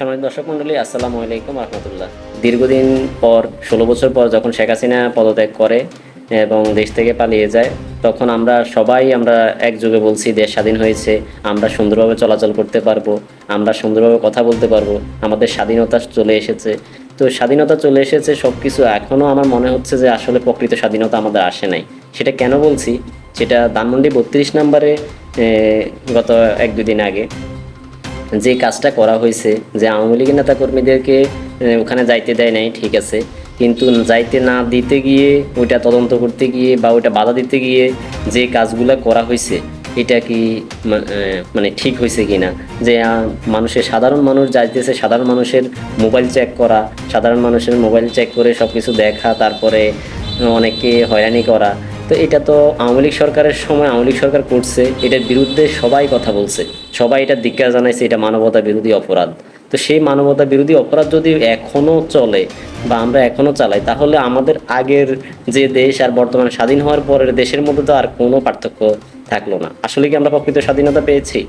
সম্মানিত দর্শক মণ্ডলী, আসসালামু আলাইকুম রহমতুল্লাহ। দীর্ঘদিন পর 16 বছর পর যখন শেখ হাসিনা পদত্যাগ করে এবং দেশ থেকে পালিয়ে যায়, তখন আমরা সবাই একযোগে বলছি দেশ স্বাধীন হয়েছে, আমরা সুন্দরভাবে চলাচল করতে পারবো, আমরা সুন্দরভাবে কথা বলতে পারবো, আমাদের স্বাধীনতা চলে এসেছে। তো স্বাধীনতা চলে এসেছে সব কিছু, এখনও আমার মনে হচ্ছে যে আসলে প্রকৃত স্বাধীনতা আমাদের আসে নাই। সেটা কেন বলছি, সেটা ধানমন্ডি 32 নম্বরে গত 1-2 দিন আগে যে কাজটা করা হয়েছে, যে আওয়ামী লীগের নেতাকর্মীদেরকে ওখানে যাইতে দেয় নাই, ঠিক আছে, কিন্তু যাইতে না দিতে গিয়ে, ওইটা তদন্ত করতে গিয়ে বা ওইটা বাধা দিতে গিয়ে যে কাজগুলো করা হয়েছে, এটা কি মানে ঠিক হয়েছে কি না? যে মানুষের সাধারণ মানুষ যাইতেছে, সাধারণ মানুষের মোবাইল চেক করা, সাধারণ মানুষের মোবাইল চেক করে সব কিছু দেখা, তারপরে অনেককে হয়রানি করা। তো এটা তো আওয়ামী লীগ সরকারের সময় আওয়ামী লীগ সরকার করছে, এটার বিরুদ্ধে সবাই কথা বলছে, সবাই এটা ধিক্কার জানাইছে, এটা মানবতা বিরোধী অপরাধ। তো সেই মানবতা বিরোধী অপরাধ যদি এখনও চলে বা আমরা এখনও চালাই, তাহলে আমাদের আগের যে দেশ আর বর্তমানে স্বাধীন হওয়ার পরের দেশের মধ্যে তো আর কোনো পার্থক্য থাকলো না। আসলে কি আমরা প্রকৃত স্বাধীনতা পেয়েছি?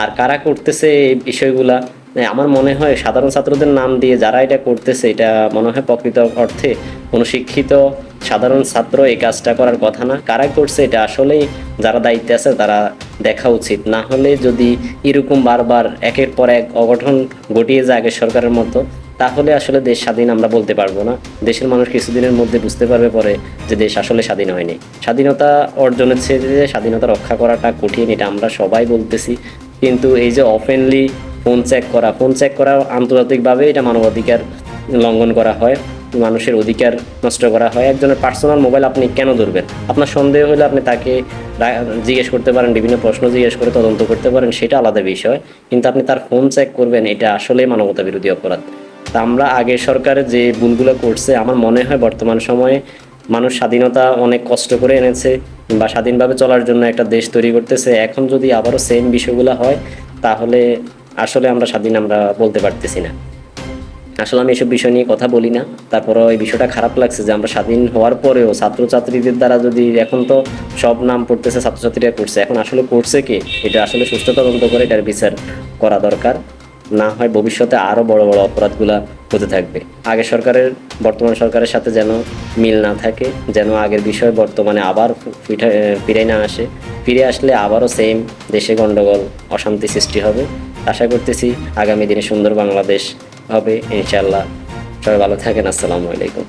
আর কারা করতেছে এই বিষয়গুলা? আমার মনে হয় সাধারণ ছাত্রদের নাম দিয়ে যারা এটা করতেছে, এটা মনে হয় প্রকৃত অর্থে কোনো শিক্ষিত সাধারণ ছাত্র এই কাজটা করার কথা না। কারা করছে এটা আসলেই যারা দায়িত্বে আছে তারা দেখা উচিত। না হলে যদি এরকম বারবার একের পর এক অঘটন ঘটিয়ে যায় আগের সরকারের মতো, তাহলে আসলে দেশ স্বাধীন আমরা বলতে পারবো না। দেশের মানুষ কিছুদিনের মধ্যে বুঝতে পারবে পরে যে দেশ আসলে স্বাধীন হয়নি। স্বাধীনতা অর্জনের চেয়ে স্বাধীনতা রক্ষা করাটা কঠিন, এটা আমরা সবাই বলতেছি। কিন্তু এই যে ওপেনলি ফোন চেক করা আন্তর্জাতিকভাবে এটা মানবাধিকার লঙ্ঘন করা হয়, মানুষের অধিকার নষ্ট করা হয়। একজনের পার্সোনাল মোবাইল আপনি কেন ধরবেন? আপনার সন্দেহ হলে আপনি তাকে জিজ্ঞেস করতে পারেন, বিভিন্ন প্রশ্ন জিজ্ঞেস করে তদন্ত করতে পারেন, সেটা আলাদা বিষয়। কিন্তু আপনি তার ফোন চেক করবেন, এটা আসলে মানবতা বিরোধী অপরাধ। তা আমরা আগের সরকারের যে ভুলগুলো করছে, আমার মনে হয় বর্তমান সময়ে মানুষ স্বাধীনতা অনেক কষ্ট করে এনেছে বা স্বাধীনভাবে চলার জন্য একটা দেশ তৈরি করতেছে। এখন যদি আবারও সেম বিষয়গুলো হয়, তাহলে আসলে আমরা স্বাধীন আমরা বলতে পারতেছি না। আসলে আমি এসব বিষয় নিয়ে কথা বলি না, তারপরেও এই বিষয়টা খারাপ লাগছে যে আমরা স্বাধীন হওয়ার পরেও ছাত্রছাত্রীদের দ্বারা যদি, এখন তো সব নাম পড়তেছে ছাত্রছাত্রীরা করছে, এখন আসলে করছে কি, এটা আসলে সুষ্ঠু তদন্ত করে এটার বিচার করা দরকার। না হয় ভবিষ্যতে আরও বড় বড় অপরাধগুলা হতে থাকবে। আগের সরকারের বর্তমান সরকারের সাথে যেন মিল না থাকে, যেন আগের বিষয় বর্তমানে আবার ফিরে না আসে। ফিরে আসলে আবারও সেম দেশে গণ্ডগোল, অশান্তি সৃষ্টি হবে। আশা করতেছি আগামী দিনে সুন্দর বাংলাদেশ হবে ইনশাআল্লাহ। সবাই ভালো থাকেন। আসসালামু আলাইকুম।